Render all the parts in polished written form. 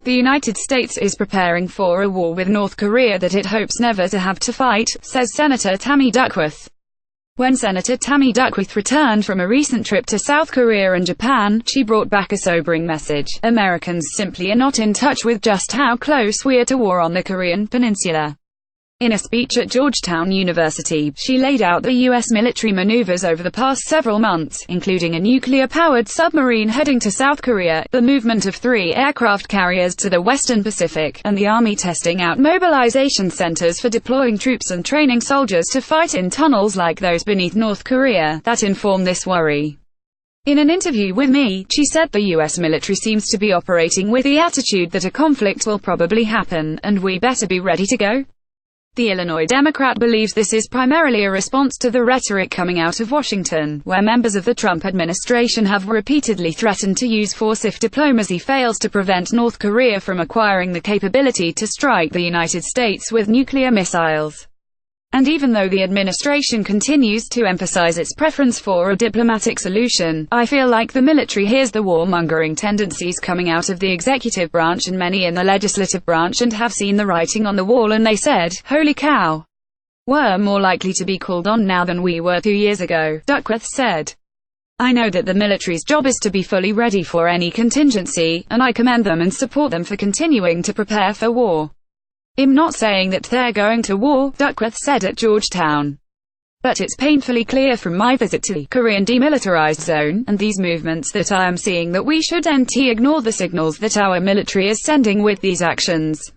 The United States is preparing for a war with North Korea that it hopes never to have to fight, says Senator Tammy Duckworth. When Senator Tammy Duckworth returned from a recent trip to South Korea and Japan, she brought back a sobering message. Americans simply are not in touch with just how close we are to war on the Korean peninsula. In a speech at Georgetown University, she laid out the U.S. military maneuvers over the past several months, including a nuclear-powered submarine heading to South Korea, the movement of 3 aircraft carriers to the Western Pacific, and the Army testing out mobilization centers for deploying troops and training soldiers to fight in tunnels like those beneath North Korea, that inform this worry. In an interview with me, she said the U.S. military seems to be operating with the attitude that a conflict will probably happen, and we better be ready to go. The Illinois Democrat believes this is primarily a response to the rhetoric coming out of Washington, where members of the Trump administration have repeatedly threatened to use force if diplomacy fails to prevent North Korea from acquiring the capability to strike the United States with nuclear missiles. And even though the administration continues to emphasize its preference for a diplomatic solution, I feel like the military hears the war-mongering tendencies coming out of the executive branch and many in the legislative branch and have seen the writing on the wall, and they said, "Holy cow. We're more likely to be called on now than we were 2 years ago," Duckworth said. "I know that the military's job is to be fully ready for any contingency, and I commend them and support them for continuing to prepare for war. I'm not saying that they're going to war," Duckworth said at Georgetown. "But it's painfully clear from my visit to the Korean demilitarized zone, and these movements that I am seeing, that we shouldn't ignore the signals that our military is sending with these actions.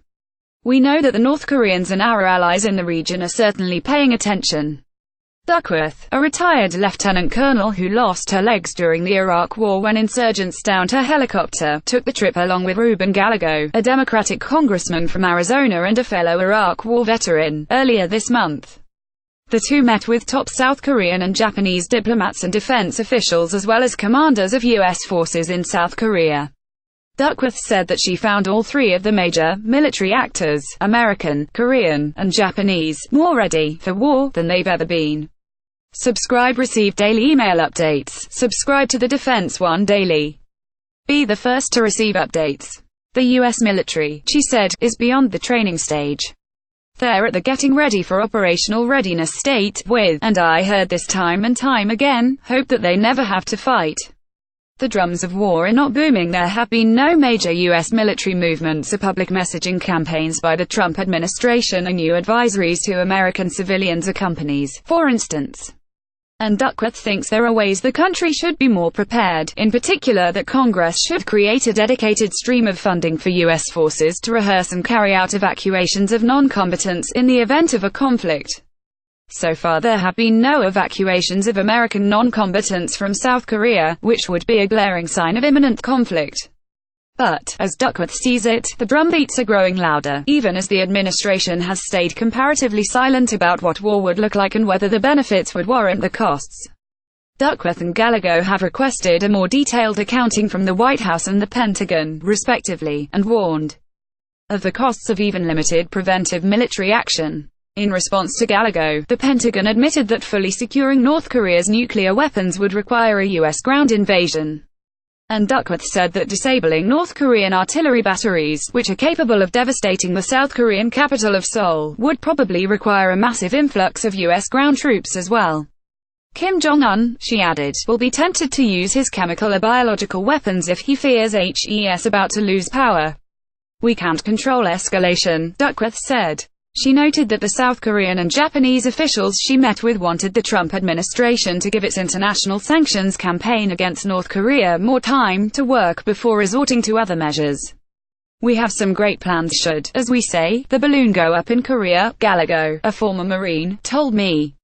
We know that the North Koreans and our allies in the region are certainly paying attention." Duckworth, a retired lieutenant colonel who lost her legs during the Iraq War when insurgents downed her helicopter, took the trip along with Ruben Gallego, a Democratic congressman from Arizona and a fellow Iraq War veteran, earlier this month. The two met with top South Korean and Japanese diplomats and defense officials as well as commanders of U.S. forces in South Korea. Duckworth said that she found all 3 of the major military actors, American, Korean, and Japanese, more ready for war than they've ever been. Subscribe, receive daily email updates. Subscribe to the Defense One Daily. Be the first to receive updates. The U.S. military, she said, is beyond the training stage. They're at the getting ready for operational readiness state, with, and I heard this time and time again, hope that they never have to fight. The drums of war are not booming. There have been no major U.S. military movements or public messaging campaigns by the Trump administration or new advisories to American civilians or companies, for instance. And Duckworth thinks there are ways the country should be more prepared, in particular that Congress should create a dedicated stream of funding for U.S. forces to rehearse and carry out evacuations of non-combatants in the event of a conflict. So far there have been no evacuations of American non-combatants from South Korea, which would be a glaring sign of imminent conflict. But, as Duckworth sees it, the drumbeats are growing louder, even as the administration has stayed comparatively silent about what war would look like and whether the benefits would warrant the costs. Duckworth and Gallego have requested a more detailed accounting from the White House and the Pentagon, respectively, and warned of the costs of even limited preventive military action. In response to Gallego, the Pentagon admitted that fully securing North Korea's nuclear weapons would require a U.S. ground invasion. And Duckworth said that disabling North Korean artillery batteries, which are capable of devastating the South Korean capital of Seoul, would probably require a massive influx of U.S. ground troops as well. Kim Jong-un, she added, will be tempted to use his chemical or biological weapons if he fears he's about to lose power. We can't control escalation, Duckworth said. She noted that the South Korean and Japanese officials she met with wanted the Trump administration to give its international sanctions campaign against North Korea more time to work before resorting to other measures. We have some great plans should, as we say, the balloon go up in Korea, Gallego, a former Marine, told me.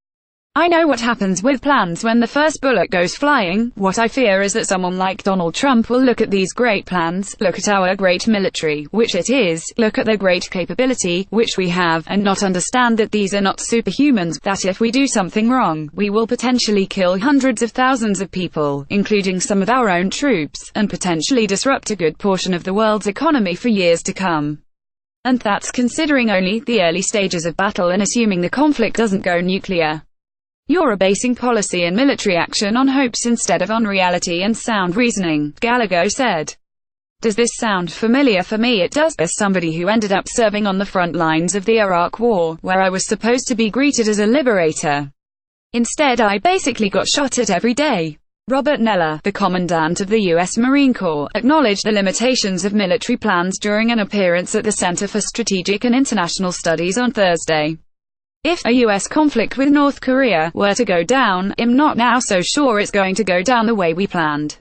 I know what happens with plans when the first bullet goes flying. What I fear is that someone like Donald Trump will look at these great plans, look at our great military, which it is, look at the great capability, which we have, and not understand that these are not superhumans, that if we do something wrong, we will potentially kill hundreds of thousands of people, including some of our own troops, and potentially disrupt a good portion of the world's economy for years to come. And that's considering only the early stages of battle and assuming the conflict doesn't go nuclear. You're basing policy and military action on hopes instead of on reality and sound reasoning, Gallego said. Does this sound familiar? For me it does, as somebody who ended up serving on the front lines of the Iraq War, where I was supposed to be greeted as a liberator. Instead I basically got shot at every day. Robert Neller, the commandant of the U.S. Marine Corps, acknowledged the limitations of military plans during an appearance at the Center for Strategic and International Studies on Thursday. If a U.S. conflict with North Korea were to go down, I'm not now so sure it's going to go down the way we planned.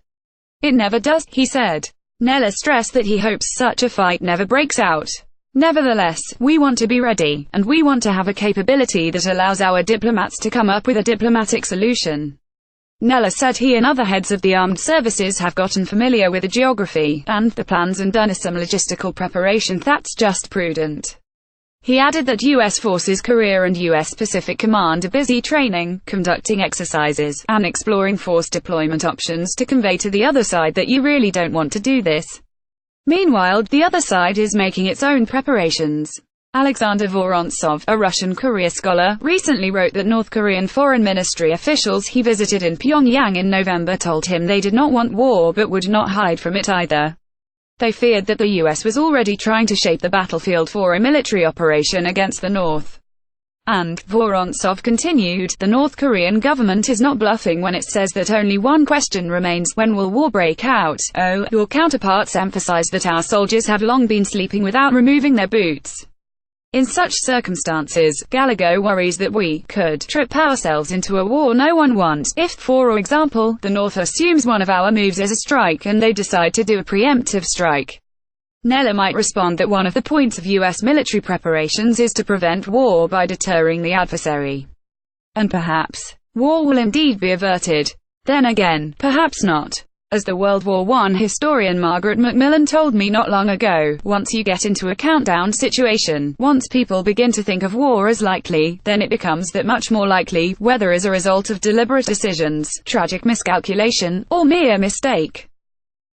It never does, he said. Neller stressed that he hopes such a fight never breaks out. Nevertheless, we want to be ready, and we want to have a capability that allows our diplomats to come up with a diplomatic solution. Neller said he and other heads of the armed services have gotten familiar with the geography and the plans and done some logistical preparation that's just prudent. He added that U.S. Forces Korea and U.S. Pacific Command are busy training, conducting exercises, and exploring force deployment options to convey to the other side that you really don't want to do this. Meanwhile, the other side is making its own preparations. Alexander Vorontsov, a Russian Korea scholar, recently wrote that North Korean foreign ministry officials he visited in Pyongyang in November told him they did not want war but would not hide from it either. They feared that the U.S. was already trying to shape the battlefield for a military operation against the North. And, Vorontsov continued, the North Korean government is not bluffing when it says that only one question remains: when will war break out? Oh, your counterparts emphasize that our soldiers have long been sleeping without removing their boots. In such circumstances, Gallagher worries that we could trip ourselves into a war no one wants, if, for example, the North assumes one of our moves is a strike and they decide to do a preemptive strike. Neller might respond that one of the points of U.S. military preparations is to prevent war by deterring the adversary. And perhaps, war will indeed be averted. Then again, perhaps not. As the World War I historian Margaret Macmillan told me not long ago, once you get into a countdown situation, once people begin to think of war as likely, then it becomes that much more likely, whether as a result of deliberate decisions, tragic miscalculation, or mere mistake.